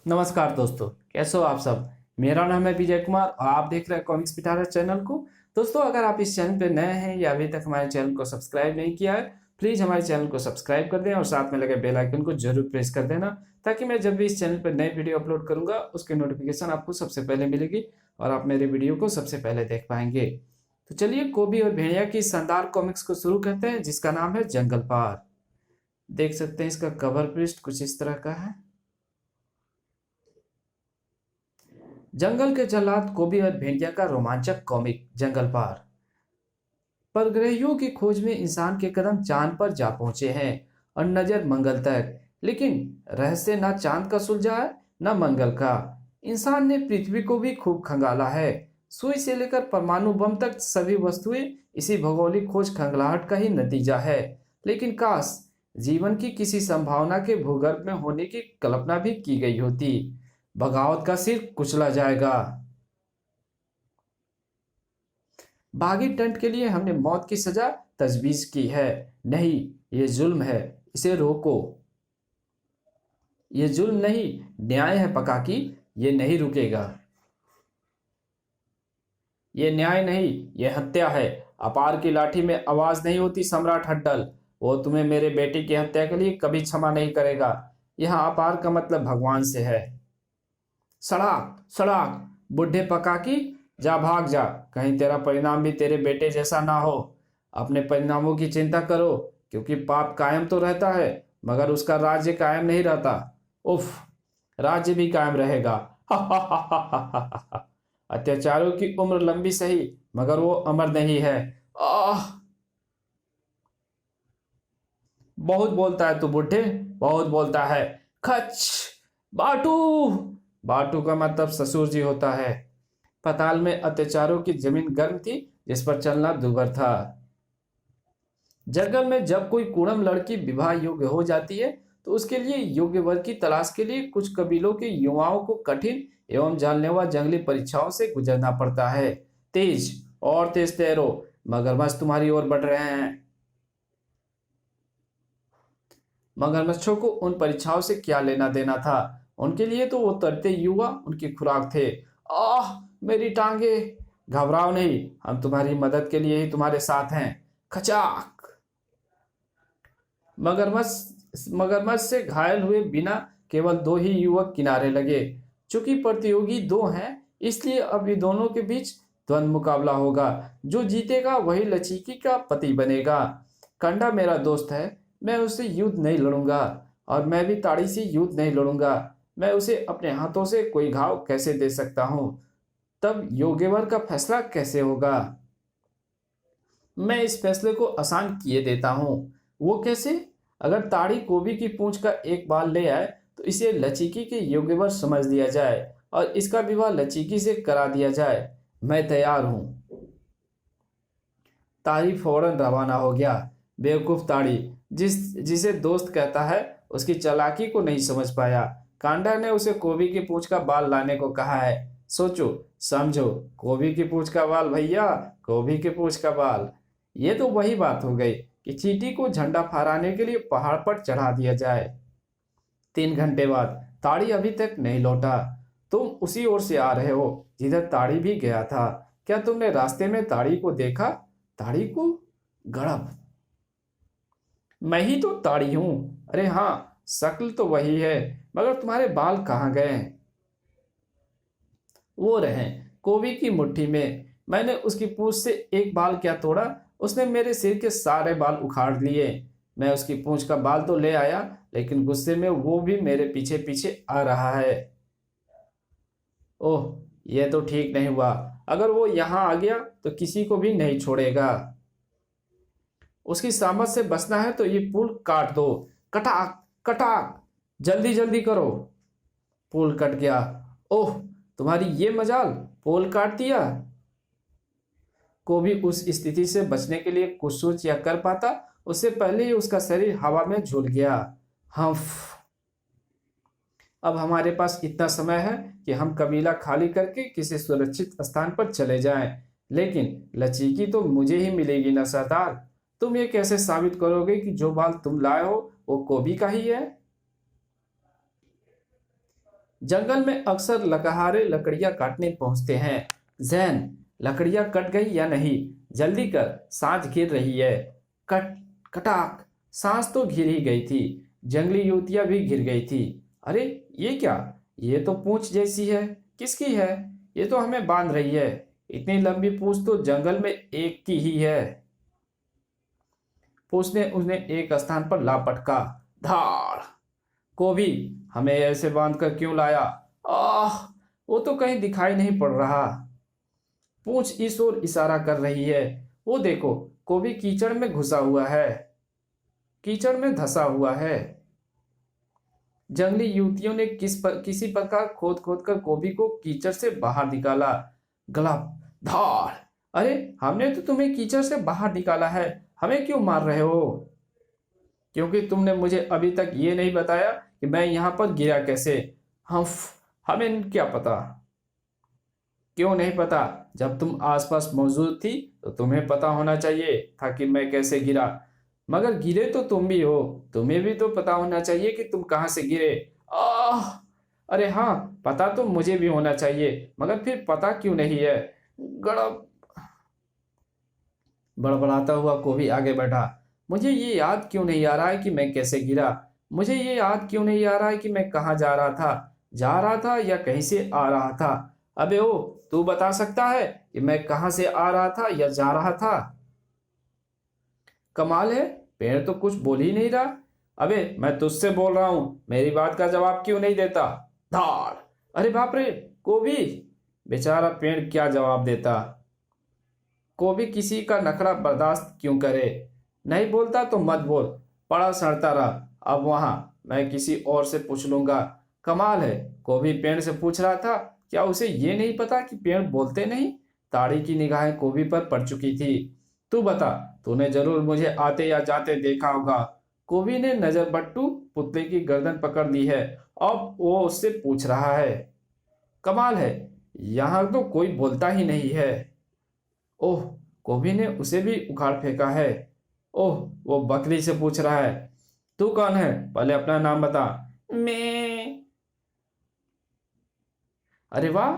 नमस्कार दोस्तों, कैसे हो आप सब। मेरा नाम है विजय कुमार और आप देख रहे हैं कॉमिक्स पिटारा चैनल को। दोस्तों, अगर आप इस चैनल पर नए हैं या अभी तक हमारे चैनल को सब्सक्राइब नहीं किया है, प्लीज़ हमारे चैनल को सब्सक्राइब कर दें और साथ में लगे बेल आइकन को जरूर प्रेस कर देना, ताकि मैं जब भी इस चैनल पर नई वीडियो अपलोड करूंगा उसकी नोटिफिकेशन आपको सबसे पहले मिलेगी और आप मेरे वीडियो को सबसे पहले देख पाएंगे। तो चलिए, कोबी और भेड़िया की शानदार कॉमिक्स को शुरू करते हैं, जिसका नाम है जंगल पार। देख सकते हैं इसका कवर पृष्ठ कुछ इस तरह का है। जंगल के जल्लाद कोबी और भेड़िया का रोमांचक कॉमिक जंगल पार। परग्रहियों की खोज में इंसान के कदम चांद पर जा पहुंचे हैं और नजर मंगल तक, लेकिन रहस्य ना चांद का सुलझा है न मंगल का। इंसान ने पृथ्वी को भी खूब खंगाला है। सुई से लेकर परमाणु बम तक सभी वस्तुएं इसी भौगोलिक खोज खंगलाहट का ही नतीजा है। लेकिन काश जीवन की किसी संभावना के भूगर्भ में होने की कल्पना भी की गई होती। बगावत का सिर कुचला जाएगा। बागी टंट के लिए हमने मौत की सजा तजवीज की है। नहीं, ये जुल्म है, इसे रोको। ये जुल्म नहीं, न्याय है पकाकी, ये नहीं रुकेगा। ये न्याय नहीं, ये हत्या है। अपार की लाठी में आवाज नहीं होती सम्राट हड्डल। वो तुम्हें मेरे बेटे की हत्या के लिए कभी क्षमा नहीं करेगा। यहाँ अपार का मतलब भगवान से है। सड़ाक सड़ाक, बुढ़े पकाकी, जा भाग जा, कहीं तेरा परिणाम भी तेरे बेटे जैसा ना हो। अपने परिणामों की चिंता करो, क्योंकि पाप कायम तो रहता है मगर उसका राज्य कायम नहीं रहता। उफ, राज्य भी कायम रहेगा। अत्याचारों की उम्र लंबी सही, मगर वो अमर नहीं है। आह, बहुत बोलता है तू बुढ़े, बहुत बोलता है। खच, बाटू। बाटू का मतलब ससुर जी होता है। पाताल में अत्याचारों की जमीन गर्म थी, जिस पर चलना दुभर था। जंगल में जब कोई कुड़म लड़की विवाह योग्य हो जाती है, तो उसके लिए योग्य वर की तलाश के लिए कुछ कबीलों के युवाओं को कठिन एवं जानलेवा जंगली परीक्षाओं से गुजरना पड़ता है। तेज और तेज तैरो, मगरमच्छ तुम्हारी ओर बढ़ रहे हैं। मगरमच्छों को उन परीक्षाओं से क्या लेना देना था। उनके लिए तो वो तरते युवा उनकी खुराक थे। आह, मेरी टांगे। घबराओ नहीं, हम तुम्हारी मदद के लिए ही तुम्हारे साथ हैं। खचाक। मगरमच्छ मगरमच्छ से घायल हुए बिना केवल दो ही युवक किनारे लगे। चूंकि प्रतियोगी दो हैं, इसलिए अब ये दोनों के बीच द्वंद्व मुकाबला होगा। जो जीतेगा वही लचीकी का पति बनेगा। कंडा मेरा दोस्त है, मैं उससे युद्ध नहीं लड़ूंगा। और मैं भी ताड़ी से युद्ध नहीं लड़ूंगा। मैं उसे अपने हाथों से कोई घाव कैसे दे सकता हूं। तब योगेवर का फैसला कैसे होगा। मैं इस फैसले को आसान किए देता हूं। वो कैसे? अगर ताड़ी कोबी की पूंछ का एक बाल ले आए, तो इसे लचीकी के योग्यवर समझ लिया जाए और इसका विवाह लचीकी से करा दिया जाए। मैं तैयार हूं। ताड़ी फौरन रवाना हो गया। बेवकूफ ताड़ी, जिसे दोस्त कहता है, उसकी चालाकी को नहीं समझ पाया। कांडा ने उसे कोबी की पूंछ का बाल लाने को कहा है। सोचो, समझो, कोबी की पूंछ का बाल भैया, कोबी की पूंछ का बाल। ये तो वही बात हो गई कि चींटी को झंडा फहराने के लिए पहाड़ पर चढ़ा दिया जाए। 3 घंटे बाद ताड़ी अभी तक नहीं लौटा। तुम उसी ओर से आ रहे हो जिधर ताड़ी भी गया था। क्या तुमने रास्ते में ताड़ी को देखा? ताड़ी को? गड़प, मैं ही तो ताड़ी हूं। अरे हाँ, शक्ल तो वही है, मगर तुम्हारे बाल कहाँ गए? वो रहे कोबी की मुट्ठी में। मैंने उसकी पूंछ से एक बाल क्या तोड़ा, उसने मेरे सिर के सारे बाल उखाड़ लिए। मैं उसकी पूंछ का बाल तो ले आया, लेकिन गुस्से में वो भी मेरे पीछे पीछे आ रहा है। ओह, यह तो ठीक नहीं हुआ। अगर वो यहाँ आ गया तो किसी को भी नहीं छोड़ेगा। उसकी सामत से बचना है तो ये पुल काट दो। कटाक कटाक, जल्दी जल्दी करो। पुल कट गया। ओह, तुम्हारी ये मजाल, पोल काट दिया। को भी उस स्थिति से बचने के लिए कुछ सोच या कर पाता, उससे पहले ही उसका शरीर हवा में झूल गया। हम्फ, अब हमारे पास इतना समय है कि हम कबीला खाली करके किसी सुरक्षित स्थान पर चले जाएं। लेकिन लचीकी तो मुझे ही मिलेगी ना सरदार। तुम ये कैसे साबित करोगे कि जो बाल तुम लाए हो वो कोबी का ही है? जंगल में अक्सर लकहारे लकड़ियां काटने पहुंचते हैं। जैन, लकड़ियां कट गई या नहीं? जल्दी कर, सांझ घिर रही है। कट, कटाक। सांस तो घिर ही गई थी, जंगली युवतियां भी घिर गई थी। अरे, ये क्या? ये तो पूंछ जैसी है। किसकी है? ये तो हमें बांध रही है। इतनी लंबी पूंछ तो जंगल में एक की ही है। पूंछ ने उन्हें एक स्थान पर ला पटका। धाड़। को भी, हमें ऐसे बांध कर क्यों लाया? आह, वो तो कहीं दिखाई नहीं पड़ रहा। पूंछ इस ओर इशारा कर रही है। वो देखो, को भी कीचड़ में घुसा हुआ है, कीचड़ में धंसा हुआ है। जंगली युवतियों ने किसी प्रकार खोद खोद कर कोबी को कीचड़ से बाहर निकाला। गलप। धाड़। अरे, हमने तो तुम्हें कीचड़ से बाहर निकाला है, हमें क्यों मार रहे हो? क्योंकि तुमने मुझे अभी तक ये नहीं बताया कि मैं यहाँ पर गिरा कैसे। हम्फ, हमें क्या पता? क्यों नहीं पता? जब तुम आसपास मौजूद थी तो तुम्हें पता होना चाहिए था कि मैं कैसे गिरा। मगर गिरे तो तुम भी हो, तुम्हें भी तो पता होना चाहिए कि तुम कहाँ से गिरे। आह! अरे हाँ, पता तो मुझे भी होना चाहिए, मगर फिर पता क्यों नहीं है? गड़ब। बड़बड़ाता हुआ कोभी आगे बढ़ा। मुझे ये याद क्यों नहीं आ रहा है कि मैं कैसे गिरा? मुझे ये याद क्यों नहीं आ रहा है कि मैं कहाँ जा रहा था या कहीं से आ रहा था? अबे ओ, तू बता सकता है कि मैं कहाँ से आ रहा था या जा रहा था? कमाल है, पेड़ तो कुछ बोल ही नहीं रहा। अबे, मैं तुझसे बोल रहा हूं, मेरी बात का जवाब क्यों नहीं देता? धाड़। अरे बाप रे, कोभी। बेचारा पेड़ क्या जवाब देता? कोभी किसी का नखरा बर्दाश्त क्यों करे? नहीं बोलता तो मत बोल, पड़ा सड़ता रहा। अब वहां, मैं किसी और से पूछ लूंगा। कमाल है, कोभी पेड़ से पूछ रहा था। क्या उसे ये नहीं पता कि पेड़ बोलते नहीं? ताड़ी की निगाहें कोभी पर पड़ चुकी थी। तू बता, तूने जरूर मुझे आते या जाते देखा होगा। कोभी ने नजर बट्टू पुतले की गर्दन पकड़ ली है। अब वो उससे पूछ रहा है। कमाल है, यहाँ तो कोई बोलता ही नहीं है। ओह, कोभी ने उसे भी उखाड़ फेंका है। ओह, वो बकरी से पूछ रहा है। तू कौन है, पहले अपना नाम बता। मैं। अरे वाह,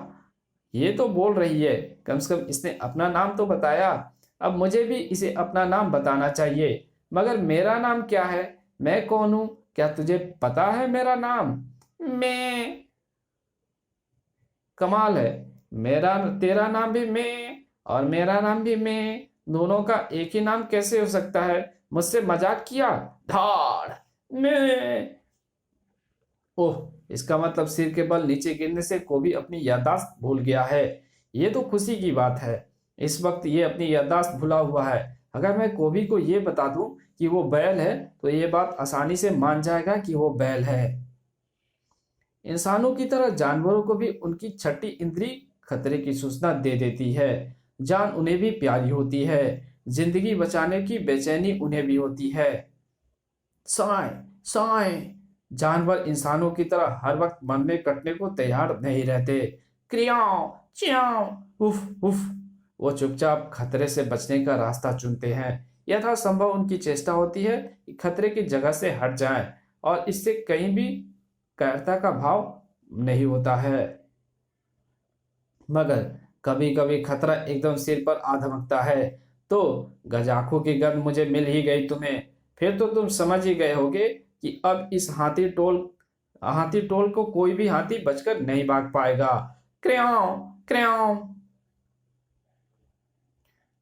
ये तो बोल रही है। कम से कम इसने अपना नाम तो बताया। अब मुझे भी इसे अपना नाम बताना चाहिए। मगर मेरा नाम क्या है? मैं कौन हूं? क्या तुझे पता है मेरा नाम? मैं। कमाल है, मेरा तेरा नाम भी मैं और मेरा नाम भी मैं, दोनों का एक ही नाम कैसे हो सकता है? मुझसे मजाक किया? धाड़। मैं। ओह, इसका मतलब सिर के बल नीचे गिरने से कोई अपनी याददाश्त भूल गया है। ये तो खुशी की बात है। इस वक्त ये अपनी याददाश्त भुला हुआ है। अगर मैं कोबी को ये बता दूं कि वो बैल है तो ये बात आसानी से मान जाएगा कि वो बैल है। इंसानों की तरह जानवरों को भी उनकी छठी इंद्री खतरे की सूचना दे देती है। जान उन्हें भी प्यारी होती है। जिंदगी बचाने की बेचैनी उन्हें भी होती है। साय, साय। जानवर इंसानों की तरह हर वक्त मरने कटने को तैयार नहीं रहते। क्रियाओ, च्याओ, उफ उफ। वो चुपचाप खतरे से बचने का रास्ता चुनते हैं। यथासंभव उनकी चेष्टा होती है कि खतरे की जगह से हट जाएं और इससे कहीं भी कायरता का भाव नहीं होता है। मगर कभी कभी खतरा एकदम सिर पर आ धमकता है। तो गजाखों की गंध मुझे मिल ही गई तुम्हें। फिर तो तुम समझ ही गए होगे कि अब इस हाथी टोल को कोई भी हाथी बचकर नहीं भाग पाएगा। क्र्याओ, क्र्याओ।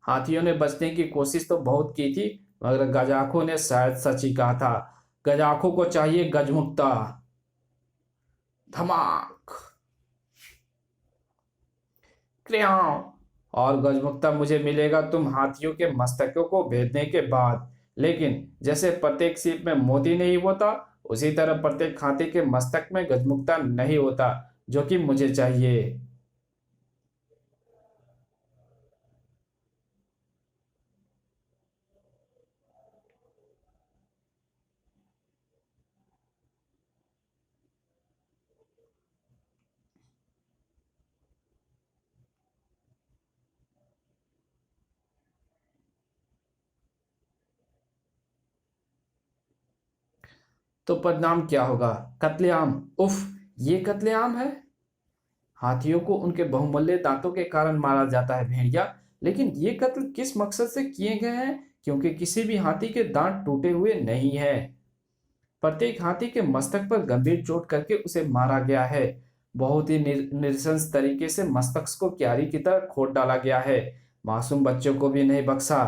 हाथियों ने बचने की कोशिश तो बहुत की थी, मगर गजाखों ने शायद सच ही कहा था। गजाखों को चाहिए गजमुक्ता। धमाक। क्र्याओ। और गजमुक्ता मुझे मिलेगा तुम हाथियों के मस्तकों को भेदने के बाद। लेकिन जैसे प्रत्येक सीप में मोती नहीं होता, उसी तरह प्रत्येक हाथी के मस्तक में गजमुक्ता नहीं होता, जो कि मुझे चाहिए। तो परिणाम क्या होगा? कत्लेआम। उफ, ये कत्लेआम है। हाथियों को उनके बहुमूल्य दांतों के कारण मारा जाता है भेड़िया, लेकिन ये कत्ल किस मकसद से किए गए हैं? क्योंकि किसी भी हाथी के दांत टूटे हुए नहीं है। प्रत्येक हाथी के मस्तक पर गंभीर चोट करके उसे मारा गया है। बहुत ही नृशंस तरीके से मस्तक को क्यारी की तरह खोद डाला गया है। मासूम बच्चों को भी नहीं बख्शा।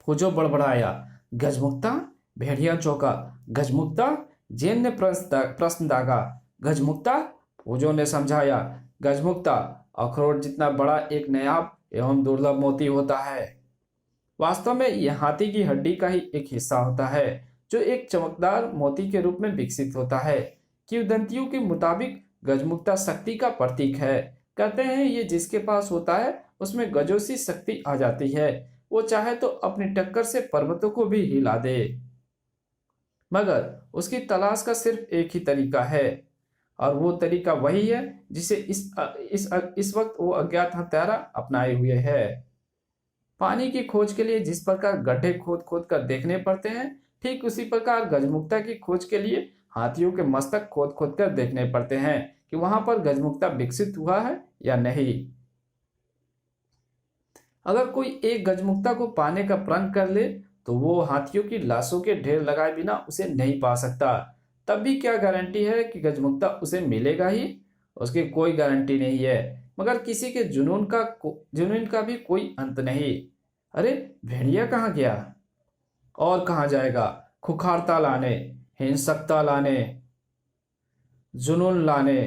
फूजो बड़बड़ाया, गजमुक्ता? भेड़िया चौंका। गजमुक्ता? जेन ने प्रश्न दागा। गजमुक्ता? फूजो ने समझाया। गजमुक्ता अखरोट जितना बड़ा एक नायाब एवं दुर्लभ मोती होता है। वास्तव में यह हाथी की हड्डी का ही एक हिस्सा होता है, जो एक चमकदार मोती के रूप में विकसित होता है। किंवदंतियों के मुताबिक गजमुक्ता शक्ति का प्रतीक है। कहते हैं ये जिसके पास होता है उसमें गजों सी शक्ति आ जाती है। वो चाहे तो अपनी टक्कर से पर्वतों को भी हिला दे। मगर उसकी तलाश का सिर्फ एक ही तरीका है, और वो तरीका वही है जिसे इस वक्त वो अज्ञात हत्यारा अपनाए हुए है। पानी की खोज के लिए जिस प्रकार गड्ढे खोद खोद कर देखने पड़ते हैं, ठीक उसी प्रकार गजमुक्ता की खोज के लिए हाथियों के मस्तक खोद खोद कर देखने पड़ते हैं कि वहां पर गजमुक्ता विकसित हुआ है या नहीं। अगर कोई एक गजमुक्ता को पाने का प्रण कर ले तो वो हाथियों की लाशों के ढेर लगाए बिना उसे नहीं पा सकता। तब भी क्या गारंटी है कि गजमुक्ता उसे मिलेगा ही? उसकी कोई गारंटी नहीं है। मगर किसी के जुनून का भी कोई अंत नहीं। अरे भेड़िया कहाँ गया और कहाँ जाएगा? खुखारता लाने, हिंसकता लाने, जुनून लाने,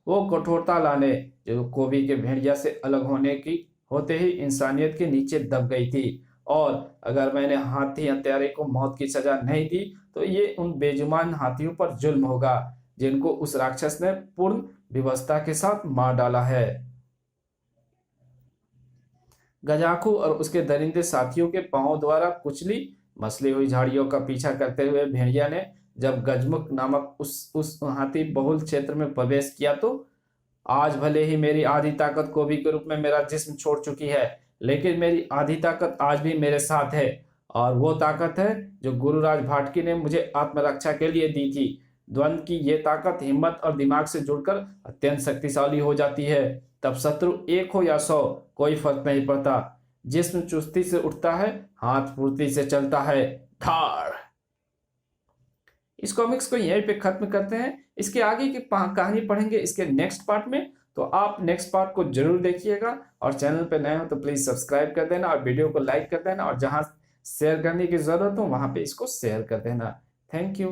वो कठोरता लाने जो कोबी के भेड़िया से अलग होने की होते ही इंसानियत के नीचे दब गई थी। और अगर मैंने हाथी हत्यारे को मौत की सजा नहीं दी तो ये उन बेजुबान हाथियों पर जुल्म होगा जिनको उस राक्षस ने पूर्ण व्यवस्था के साथ मार डाला है। गजाखू और उसके दरिंदे साथियों के पांवों द्वारा कुचली मसली हुई झाड़ियों का पीछा करते हुए भेड़िया ने जब गजमुख नामक उस हाथी बहुल क्षेत्र में प्रवेश किया तो आज भले ही मेरी आधी ताकत कोबी के रूप में मेरा जिस्म छोड़ चुकी है, लेकिन मेरी आधी ताकत आज भी मेरे साथ है। और वो ताकत है जो गुरुराज भाटकी ने मुझे आत्मरक्षा के लिए दी थी। द्वंद्व की ये ताकत हिम्मत और दिमाग से जुड़कर अत्यंत शक्तिशाली हो जाती है। तब शत्रु 1 हो या 100 कोई फर्क नहीं पड़ता। जिस्म चुस्ती से उठता है, हाथ फुर्ती से चलता है। धार। इस कॉमिक्स को यहीं पे खत्म करते हैं। इसके आगे की कहानी पढ़ेंगे इसके नेक्स्ट पार्ट में, तो आप नेक्स्ट पार्ट को जरूर देखिएगा। और चैनल पे नए हो तो प्लीज सब्सक्राइब कर देना और वीडियो को लाइक कर देना, और जहां शेयर करने की जरूरत हो वहां पे इसको शेयर कर देना। Thank you.